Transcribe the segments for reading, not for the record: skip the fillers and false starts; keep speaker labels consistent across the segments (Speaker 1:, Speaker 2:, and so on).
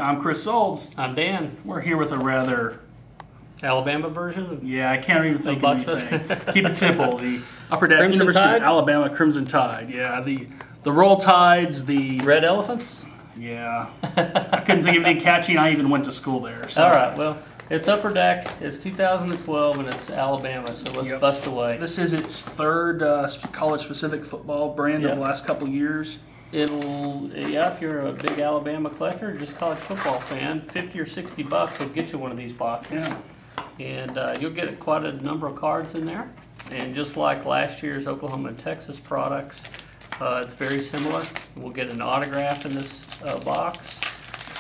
Speaker 1: I'm Chris Olds.
Speaker 2: I'm Dan.
Speaker 1: We're here with a rather...
Speaker 2: Alabama version?
Speaker 1: Yeah, I can't even think of anything. Keep it simple. The Upper Deck
Speaker 2: Crimson
Speaker 1: University
Speaker 2: Tide?
Speaker 1: of Alabama Crimson Tide. Yeah, the Roll Tides, the...
Speaker 2: Red Elephants?
Speaker 1: Yeah. I couldn't think of anything catchy, and I even went to school there. So.
Speaker 2: All right, well, it's Upper Deck. It's 2012, and it's Alabama, so let's bust away.
Speaker 1: This is its third college-specific football brand of the last couple years.
Speaker 2: If you're a big Alabama collector, just college football fan, $50 or $60 will get you one of these boxes.
Speaker 1: Yeah.
Speaker 2: And you'll get quite a number of cards in there. And just like last year's Oklahoma and Texas products, it's very similar. We'll get an autograph in this box.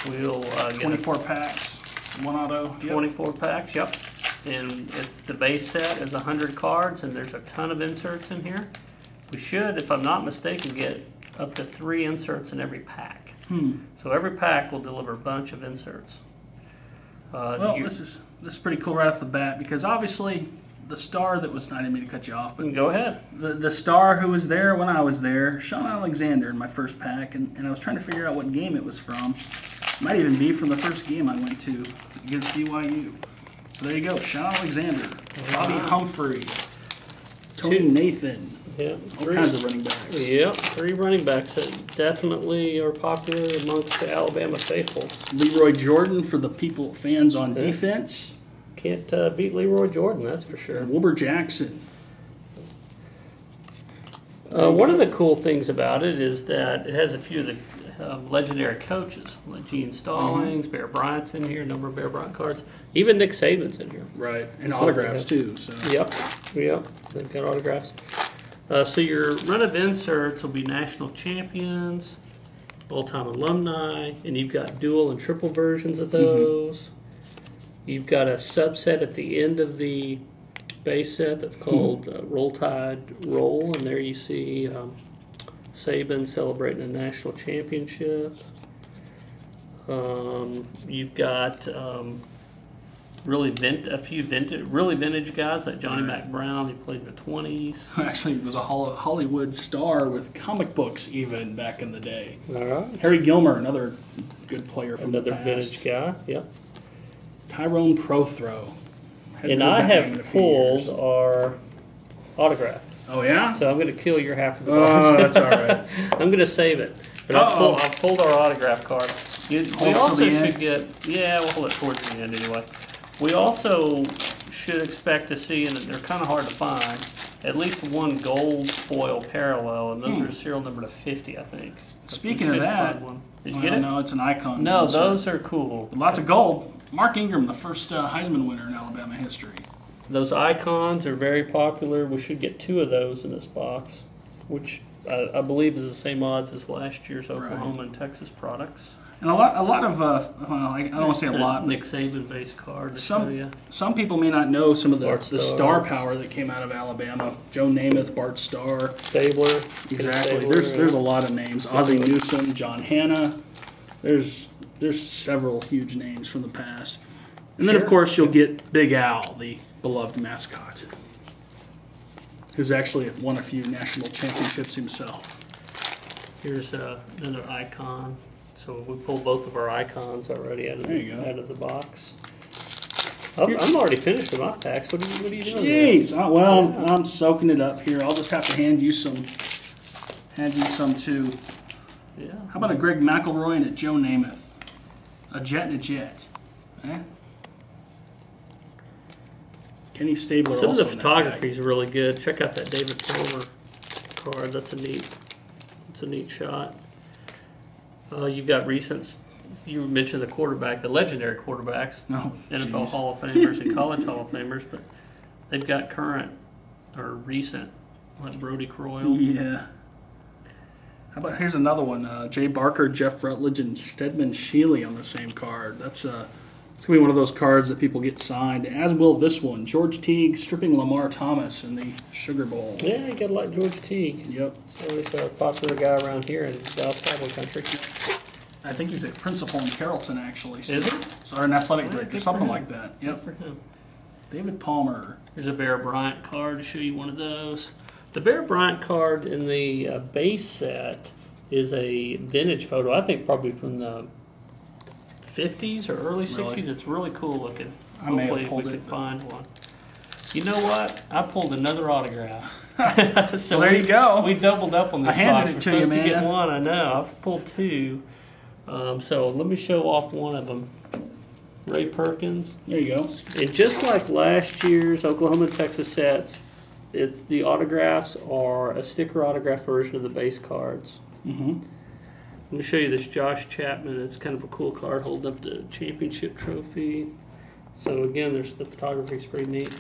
Speaker 2: We'll get
Speaker 1: 24 packs, one auto.
Speaker 2: 24 packs, yep. And the base set is 100 cards, and there's a ton of inserts in here. We should, if I'm not mistaken, get up to 3 inserts in every pack. So every pack will deliver a bunch of inserts.
Speaker 1: Well, this is pretty cool right off the bat, because obviously the star that was, I didn't mean to cut you off, but
Speaker 2: go ahead.
Speaker 1: The star who was there when I was there, Sean Alexander in my first pack, and I was trying to figure out what game it was from. It might even be from the first game I went to against BYU. So there you go, Sean Alexander, Bobby Humphrey, Tony Nathan.
Speaker 2: Yeah,
Speaker 1: all kinds of running backs.
Speaker 2: Yep, 3 running backs that definitely are popular amongst the Alabama faithful.
Speaker 1: Leroy Jordan for the fans on defense.
Speaker 2: Can't beat Leroy Jordan, that's for sure.
Speaker 1: And Wilbur Jackson.
Speaker 2: One of the cool things about it is that it has a few of the legendary coaches, like Gene Stallings, Bear Bryant's in here, a number of Bear Bryant cards. Even Nick Saban's in here.
Speaker 1: Right, and autographs too. So.
Speaker 2: Yep, they've got autographs. So your run of inserts will be national champions, all-time alumni, and you've got dual and triple versions of those. You've got a subset at the end of the base set that's called Roll Tide Roll, and there you see Saban celebrating a national championship. You've got a few vintage guys like Johnny Mack Brown, who played in the 20s.
Speaker 1: Actually, was a Hollywood star with comic books even back in the day.
Speaker 2: All right.
Speaker 1: Harry Gilmer, another good player from the past.
Speaker 2: Another vintage guy, yep.
Speaker 1: Tyrone Prothro.
Speaker 2: And I have pulled our autograph.
Speaker 1: Oh, yeah?
Speaker 2: So I'm going to kill your half of the box.
Speaker 1: Oh, that's all right.
Speaker 2: I'm going to save it. But I've pulled our autograph card. We also should get... Yeah, we'll hold it towards the end anyway. We also should expect to see, and they're kind of hard to find, at least one gold foil parallel, and those are serial number to 50, I think.
Speaker 1: Speaking of that...
Speaker 2: Did you get it?
Speaker 1: No, it's an icon.
Speaker 2: No, those are cool.
Speaker 1: Lots of gold. Mark Ingram, the first Heisman winner in Alabama history.
Speaker 2: Those icons are very popular. We should get 2 of those in this box, which I believe is the same odds as last year's Oklahoma and Texas products.
Speaker 1: And a lot of, I don't want to say a lot, but
Speaker 2: Nick Saban base card.
Speaker 1: Some people may not know some of the star power that came out of Alabama. Joe Namath, Bart Starr.
Speaker 2: Stabler.
Speaker 1: Exactly. There's a lot of names. Ozzie Newsome, John Hanna. There's several huge names from the past. And then, of course, you'll get Big Al, the beloved mascot, who's actually won a few national championships himself.
Speaker 2: Here's another icon. So we pulled both of our icons already out of the box. I'm already finished with my packs. What are you doing?
Speaker 1: Jeez. I'm soaking it up here. I'll just have to hand you some too.
Speaker 2: Yeah.
Speaker 1: How about a Greg McElroy and a Joe Namath? A jet and a jet. Eh? Kenny Stabler
Speaker 2: Some
Speaker 1: also.
Speaker 2: of the photography is really good. Check out that David Palmer card. That's a neat shot. You've got recents. You mentioned the quarterback, the legendary quarterbacks, NFL Hall of Famers and college Hall of Famers, but they've got current or recent, like Brody Croyle.
Speaker 1: Yeah. How about, here's another one, Jay Barker, Jeff Rutledge, and Stedman Shealy on the same card. It's going to be one of those cards that people get signed, as will this one. George Teague stripping Lamar Thomas in the Sugar Bowl.
Speaker 2: Yeah, you got to like George Teague.
Speaker 1: Yep.
Speaker 2: So he's a popular guy around here in Dallas Cowboy country.
Speaker 1: I think he's a principal in Carrollton, actually. So,
Speaker 2: is he?
Speaker 1: Sorry, an athletic director, something like that. Yep.
Speaker 2: Good for him.
Speaker 1: David Palmer.
Speaker 2: Here's a Bear Bryant card to show you one of those. The Bear Bryant card in the base set is a vintage photo, I think probably from the 50s or early 60s.
Speaker 1: Really?
Speaker 2: It's really cool looking.
Speaker 1: I may have
Speaker 2: Hopefully
Speaker 1: pulled
Speaker 2: we
Speaker 1: it,
Speaker 2: could
Speaker 1: but-
Speaker 2: find one. You know what? I pulled another autograph. So
Speaker 1: Well, there you go.
Speaker 2: We doubled up on this
Speaker 1: I handed
Speaker 2: box.
Speaker 1: it
Speaker 2: We're
Speaker 1: to you,
Speaker 2: supposed to get
Speaker 1: man.
Speaker 2: one. I know. I've pulled two. So let me show off one of them. Ray Perkins.
Speaker 1: There you go.
Speaker 2: And just like last year's Oklahoma and Texas sets, the autographs are a sticker autograph version of the base cards.
Speaker 1: Mm-hmm.
Speaker 2: Let me show you this Josh Chapman. It's kind of a cool card holding up the championship trophy. So again, there's the photography's pretty neat.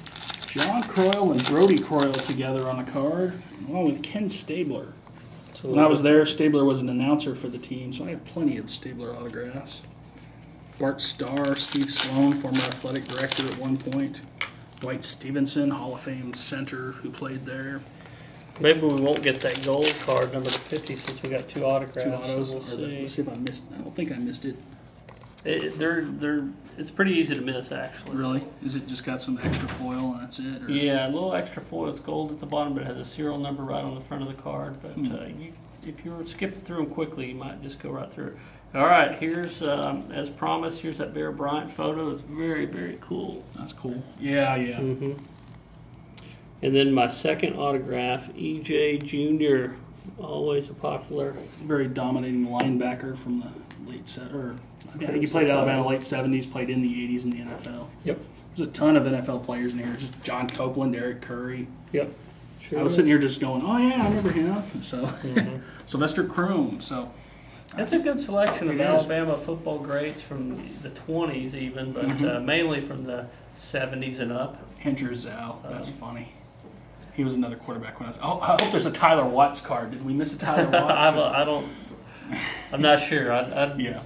Speaker 1: John Croyle and Brody Croyle together on a card, along with Ken Stabler.
Speaker 2: So
Speaker 1: When I was there, Stabler was an announcer for the team, so I have plenty of Stabler autographs. Bart Starr, Steve Sloan, former athletic director at one point. Dwight Stevenson, Hall of Fame center who played there.
Speaker 2: maybe we won't get that gold card number 50 since we got two autographs.
Speaker 1: Two autos.
Speaker 2: So we'll
Speaker 1: Let's see if I missed. I don't think I missed it.
Speaker 2: It's pretty easy to miss, actually.
Speaker 1: Really? Is it just got some extra foil and that's it? Or?
Speaker 2: Yeah, a little extra foil. It's gold at the bottom, but it has a serial number right on the front of the card. But if you were skipping through them quickly, you might just go right through it. All right, here's, as promised, here's that Bear Bryant photo. It's very, very cool.
Speaker 1: That's cool. Yeah.
Speaker 2: Mm-hmm. And then my second autograph, EJ Jr., always a popular.
Speaker 1: Very dominating linebacker from the late set, or I think he played Alabama late 70s, played in the 80s in the NFL.
Speaker 2: Yep.
Speaker 1: There's a ton of NFL players in here. Just John Copeland, Eric Curry.
Speaker 2: Yep. Sure
Speaker 1: I was sitting here just going, oh yeah, I remember him. So Sylvester Croom. So
Speaker 2: That's a good selection of
Speaker 1: It is.
Speaker 2: Alabama football greats from the 20s even, but mainly from the 70s and up.
Speaker 1: Andrew Zhao. That's funny. He was another quarterback when I was. Oh, I hope there's a Tyler Watts card. Did we miss a Tyler Watts?
Speaker 2: I'm not sure.
Speaker 1: Yeah.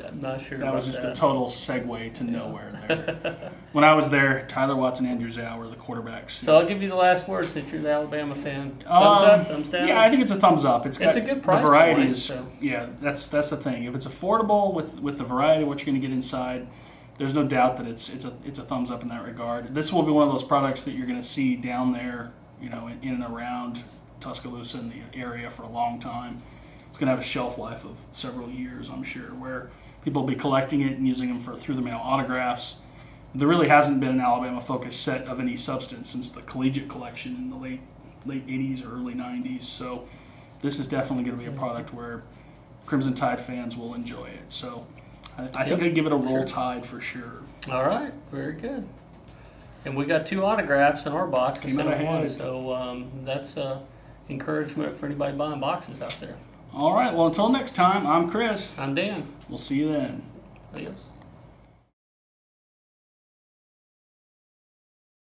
Speaker 2: I'm not sure.
Speaker 1: That was
Speaker 2: about
Speaker 1: just a total segue to nowhere there. When I was there, Tyler Watts and Andrew Zhao were the quarterbacks.
Speaker 2: So I'll give you the last word since you're the Alabama fan. Thumbs up, thumbs down?
Speaker 1: Yeah, I think it's a thumbs up. It's got
Speaker 2: a good price
Speaker 1: the variety
Speaker 2: point,
Speaker 1: is,
Speaker 2: so.
Speaker 1: Yeah, that's the thing. If it's affordable with the variety of what you're going to get inside, there's no doubt that it's a thumbs up in that regard. This will be one of those products that you're going to see down there, in and around Tuscaloosa in the area for a long time. It's going to have a shelf life of several years, I'm sure, where people will be collecting it and using them for through-the-mail autographs. There really hasn't been an Alabama-focused set of any substance since the collegiate collection in the late 80s or early 90s. So this is definitely going to be a product where Crimson Tide fans will enjoy it. So I think I'd give it a roll Tide for sure.
Speaker 2: All right, very good. And we got two autographs in our box
Speaker 1: Came
Speaker 2: instead
Speaker 1: out
Speaker 2: of one,
Speaker 1: ahead.
Speaker 2: so that's encouragement for anybody buying boxes out there.
Speaker 1: All right, well, until next time, I'm Chris.
Speaker 2: I'm Dan.
Speaker 1: We'll see you then.
Speaker 2: Adios.